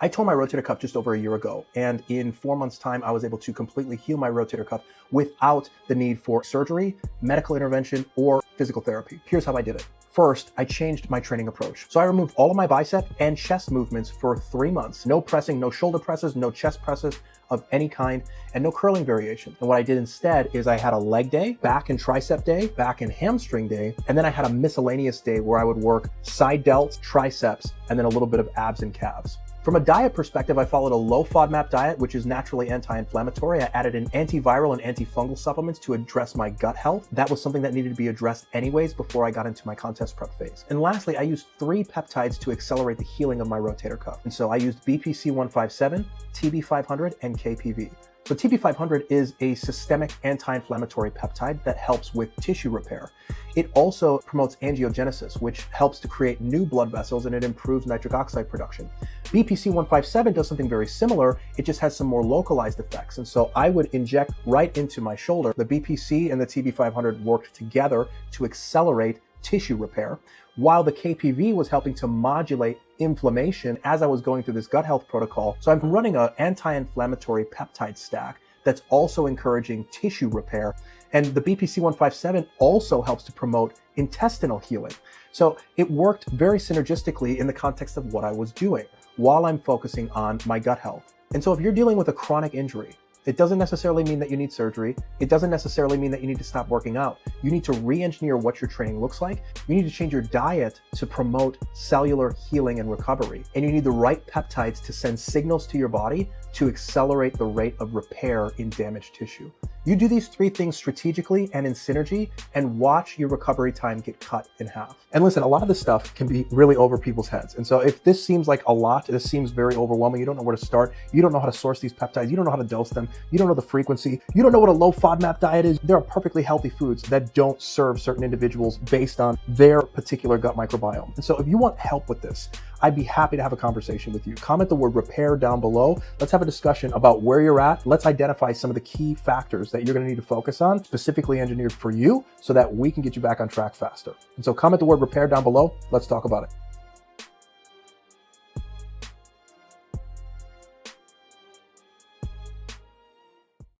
I tore my rotator cuff just over a year ago, and in 4 months' time, I was able to completely heal my rotator cuff without the need for surgery, medical intervention, or physical therapy. Here's how I did it. First, I changed my training approach. So I removed all of my bicep and chest movements for 3 months. No pressing, no shoulder presses, no chest presses of any kind, and no curling variation. And what I did instead is I had a leg day, back and tricep day, back and hamstring day, and then I had a miscellaneous day where I would work side delts, triceps, and then a little bit of abs and calves. From a diet perspective, I followed a low FODMAP diet, which is naturally anti-inflammatory. I added in antiviral and antifungal supplements to address my gut health. That was something that needed to be addressed anyways before I got into my contest prep phase. And lastly, I used 3 peptides to accelerate the healing of my rotator cuff. And so I used BPC-157, TB500, and KPV. So TB500 is a systemic anti-inflammatory peptide that helps with tissue repair. It also promotes angiogenesis, which helps to create new blood vessels, and it improves nitric oxide production. BPC-157 does something very similar. It just has some more localized effects. And so I would inject right into my shoulder. The BPC and the TB500 worked together to accelerate tissue repair, while the KPV was helping to modulate inflammation as I was going through this gut health protocol. So I'm running an anti-inflammatory peptide stack that's also encouraging tissue repair. And the BPC-157 also helps to promote intestinal healing. So it worked very synergistically in the context of what I was doing while I'm focusing on my gut health. And so if you're dealing with a chronic injury, it doesn't necessarily mean that you need surgery. It doesn't necessarily mean that you need to stop working out. You need to re-engineer what your training looks like. You need to change your diet to promote cellular healing and recovery. And you need the right peptides to send signals to your body to accelerate the rate of repair in damaged tissue. You do these 3 things strategically and in synergy, and watch your recovery time get cut in half. And listen, a lot of this stuff can be really over people's heads. And so if this seems like a lot, this seems very overwhelming, you don't know where to start, you don't know how to source these peptides, you don't know how to dose them, you don't know the frequency, you don't know what a low FODMAP diet is, there are perfectly healthy foods that don't serve certain individuals based on their particular gut microbiome. And so if you want help with this, I'd be happy to have a conversation with you. Comment the word repair down below. Let's have a discussion about where you're at. Let's identify some of the key factors that you're gonna need to focus on, specifically engineered for you, so that we can get you back on track faster. And so comment the word repair down below. Let's talk about it.